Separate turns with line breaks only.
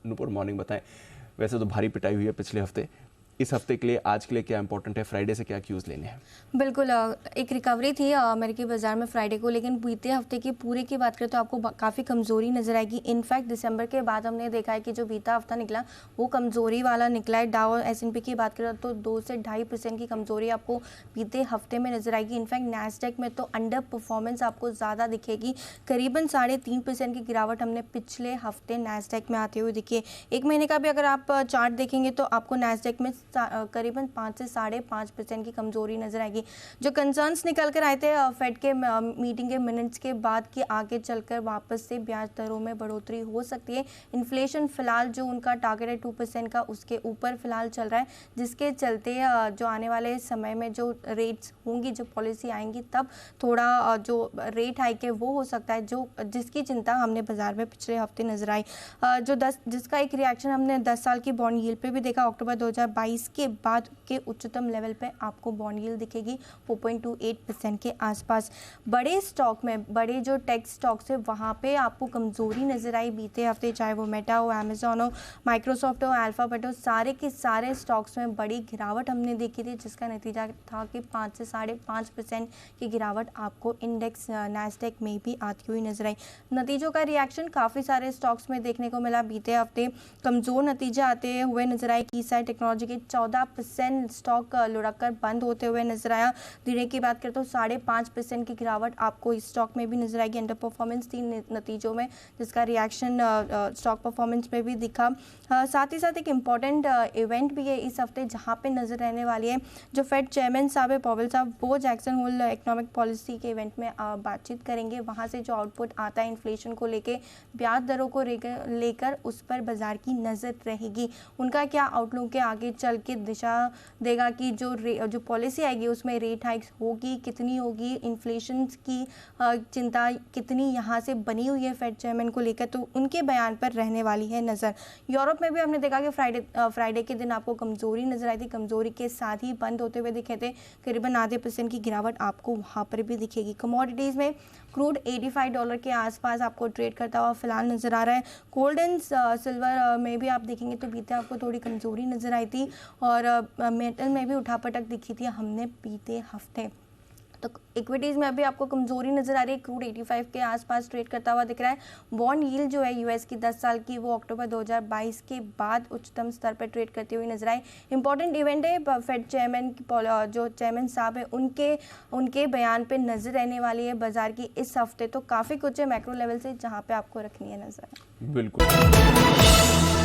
Nupur morning बताएं। वैसे तो भारी पिटाई हुई है पिछले हफ्ते, इस हफ्ते के लिए आज के लिए क्या इंपॉर्टेंट है, फ्राइडे से क्या क्यूज लेने हैं?
बिल्कुल एक रिकवरी थी अमेरिकी बाजार में फ्राइडे को, लेकिन बीते हफ्ते की पूरे की बात करें तो आपको काफ़ी कमज़ोरी नजर आएगी। इनफैक्ट दिसंबर के बाद हमने देखा है कि जो बीता हफ्ता निकला वो कमज़ोरी वाला निकला है। डाउ S&P की बात करें तो 2 से 2.5% की कमज़ोरी आपको बीते हफ्ते में नजर आएगी। इनफैक्ट नैस्डैक में तो अंडर परफॉर्मेंस आपको ज़्यादा दिखेगी, करीबन 3.5% की गिरावट हमने पिछले हफ्ते नैस्डैक में आते हुए दिखी है। एक महीने का भी अगर आप चार्ट देखेंगे तो आपको नैस्डैक में करीबन 5 से 5.5% की कमजोरी नजर आएगी। जो कंसर्न्स निकल कर आए थे फेड के मीटिंग के मिनट्स के बाद कि आगे चलकर वापस से ब्याज दरों में बढ़ोतरी हो सकती है। इन्फ्लेशन फिलहाल जो उनका टारगेट है 2% का, उसके ऊपर फिलहाल चल रहा है, जिसके चलते जो आने वाले समय में जो रेट्स होंगी, जो पॉलिसी आएंगी, तब थोड़ा जो रेट हाइक है वो हो सकता है, जो जिसकी चिंता हमने बाजार में पिछले हफ्ते नजर आई। जिसका एक रिएक्शन हमने 10 साल की बॉन्ड यील्ड पे भी देखा। अक्टूबर 2022 के बाद के उच्चतम लेवल पे आपको बॉन्ड यील्ड दिखेगी 4.28% के आसपास। बड़े स्टॉक में, बड़े जो टेक स्टॉक्स है वहाँ पे आपको कमजोरी नजर आई बीते हफ्ते, चाहे वो मेटा हो, अमेजोन हो, माइक्रोसॉफ्ट हो, अल्फाबेट हो, सारे के सारे स्टॉक्स में बड़ी गिरावट हमने देखी थी, जिसका नतीजा था कि 5 से 5.5% की गिरावट आपको इंडेक्स नैस्डैक में भी आती हुई नजर आई। नतीजों का रिएक्शन काफ़ी सारे स्टॉक्स में देखने को मिला बीते हफ्ते। कमज़ोर नतीजे आते हुए नजर आए। कीसाइट टेक्नोलॉजी के 14% स्टॉक लुढ़क कर बंद होते हुए नजर आया। दिने की बात करें तो 5.5% की गिरावट आपको इस स्टॉक में भी नजर आएगी। अंडर परफॉर्मेंस थी नतीजों में, जिसका रिएक्शन स्टॉक परफॉर्मेंस में भी दिखा। साथ ही साथ एक इम्पॉर्टेंट इवेंट भी है इस हफ्ते जहाँ पे नजर रहने वाली है। जो फेड चेयरमैन साहब है पॉवेल साहब, वो जैक्सन होल इकोनॉमिक पॉलिसी के इवेंट में बातचीत करेंगे। वहाँ से जो आउटपुट आता है इन्फ्लेशन को लेके, ब्याज दरों को लेकर, उस पर बाजार की नज़र रहेगी। उनका क्या आउटलुक है, आगे चल के दिशा देगा कि जो पॉलिसी आएगी उसमें रेट हाइक्स होगी, कितनी होगी, इन्फ्लेशन की चिंता कितनी यहाँ से बनी हुई है फेड चेयरमैन को लेकर, तो उनके बयान पर रहने वाली है नज़र। यूरोप में भी हमने देखा कि फ्राइडे के दिन आपको कमज़ोरी नज़र आई थी, कमज़ोरी के साथ ही बंद होते हुए दिखे थे। करीबन %0.5% की गिरावट आपको वहाँ पर भी दिखेगी। कमोडिटीज़ में क्रूड $85 के आसपास आपको ट्रेड करता हुआ फिलहाल नज़र आ रहा है। गोल्ड एंड सिल्वर में भी आप देखेंगे तो बीते आपको थोड़ी कमज़ोरी नज़र आई थी, और मेटल में भी उठापटक दिखी थी हमने बीते हफ्ते। तो इक्विटीज़ में अभी आपको कमज़ोरी नज़र आ रही है। क्रूड 85 के आसपास ट्रेड करता हुआ दिख रहा है। बॉन्ड यील्ड जो है यूएस की 10 साल की, वो अक्टूबर 2022 के बाद उच्चतम स्तर पर ट्रेड करती हुई नजर आई। इंपॉर्टेंट इवेंट है फेड चेयरमैन की, जो चेयरमैन साहब है उनके बयान पे नज़र रहने वाली है बाजार की इस हफ्ते। तो काफ़ी कुछ है मैक्रो लेवल से जहाँ पे आपको रखनी है नज़र।
बिल्कुल।